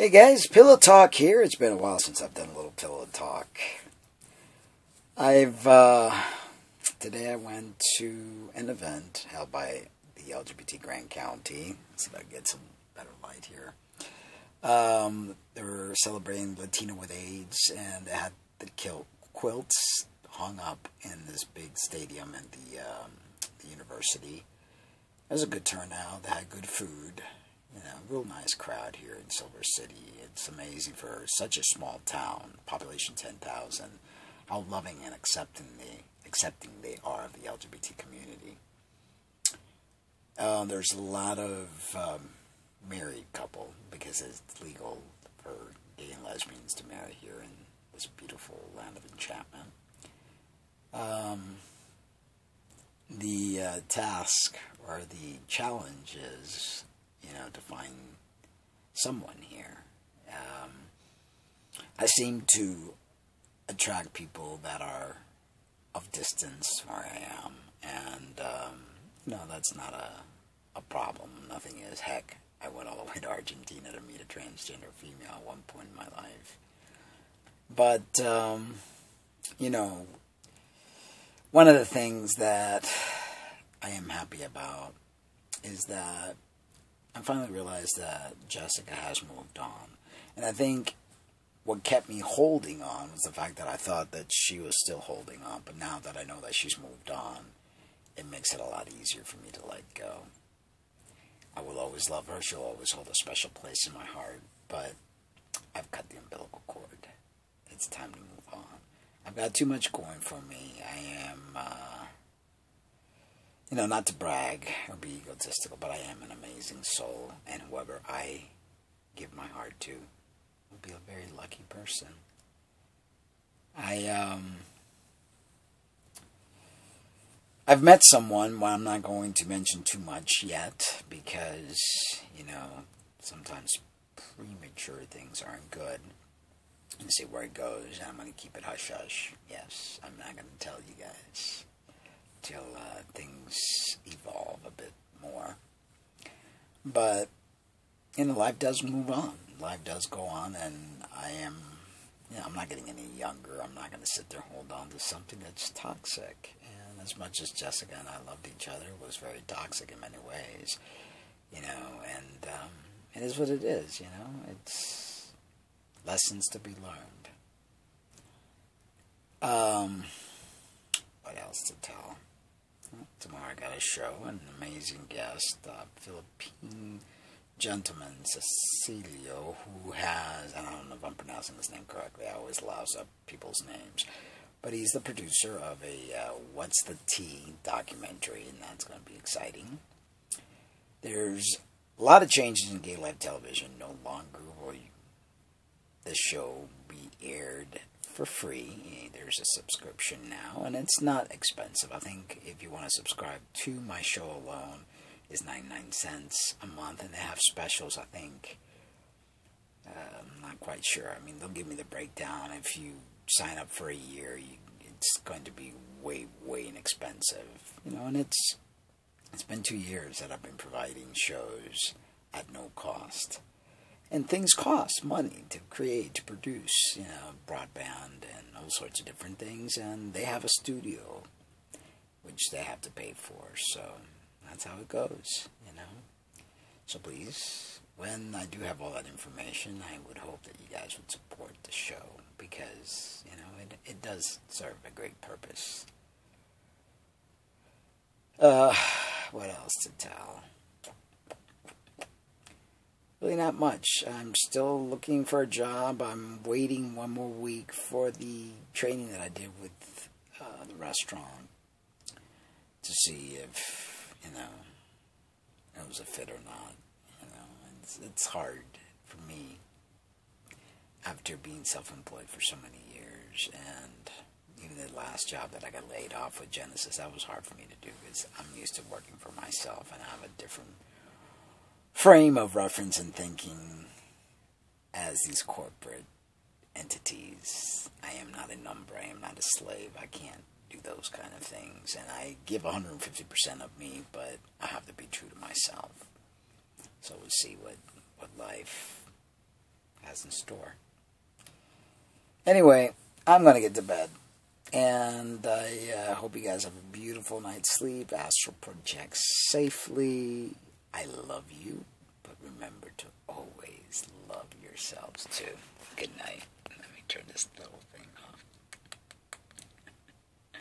Hey guys, Pillow Talk here. It's been a while since I've done a little Pillow Talk. Today I went to an event held by the LGBT Grand County. Let's see if I can get some better light here. They were celebrating Latino with AIDS, and they had the quilts hung up in this big stadium at the university. It was a good turnout. They had good food. Real nice crowd here in Silver City. It's amazing for such a small town, population 10,000, how loving and accepting they are of the LGBT community. There's a lot of married couple because it's legal for gay and lesbians to marry here in this beautiful land of enchantment. The task or the challenge is, to find someone here. I seem to attract people that are of distance where I am, and that's not a problem. Nothing is. Heck, I went all the way to Argentina to meet a transgender female at one point in my life. But one of the things that I am happy about is that I finally realized that Jessica has moved on. And I think what kept me holding on was the fact that I thought that she was still holding on. But now that I know that she's moved on, it makes it a lot easier for me to let go. I will always love her. She'll always hold a special place in my heart. But I've cut the umbilical cord. It's time to move on. I've got too much going for me. I am... not to brag or be egotistical, but I am an amazing soul, and whoever I give my heart to will be a very lucky person. I've met someone, well, I'm not going to mention too much yet, because, sometimes premature things aren't good. And see where it goes, and I'm going to keep it hush-hush. Yes, I'm not going to tell you guys till things evolve a bit more. But, life does move on. Life does go on, and I'm not getting any younger. I'm not going to sit there and hold on to something that's toxic. And as much as Jessica and I loved each other, it was very toxic in many ways. And it is what it is, It's lessons to be learned. What else to tell? Tomorrow I got a show, an amazing guest, Philippine gentleman, Cecilio, who has, I don't know if I'm pronouncing his name correctly, I always louse up people's names, but he's the producer of a What's the Tea documentary, and that's going to be exciting. There's a lot of changes in gay life television. No longer will the show be aired for free. There's a subscription now, and it's not expensive. I think if you want to subscribe to my show alone, is 99 cents a month, and they have specials, I think. I'm not quite sure. I mean, they'll give me the breakdown. If you sign up for a year, it's going to be way, way inexpensive. And it's been 2 years that I've been providing shows at no cost. And things cost money to create, to produce, broadband and all sorts of different things. And they have a studio, which they have to pay for. So that's how it goes, So please, when I do have all that information, I would hope that you guys would support the show. Because, it does serve a great purpose. What else to tell? Really not much. I'm still looking for a job. I'm waiting one more week for the training that I did with the restaurant to see if, it was a fit or not. It's hard for me after being self-employed for so many years, and even the last job that I got laid off with Genesis, that was hard for me to do because I'm used to working for myself and I have a different frame of reference and thinking as these corporate entities. I am not a number. I am not a slave. I can't do those kind of things. And I give 150% of me, but I have to be true to myself. So we'll see what life has in store. Anyway, I'm going to get to bed. And I hope you guys have a beautiful night's sleep. Astral project safely. I love you. But remember to always love yourselves too. Good night. Let me turn this little thing off.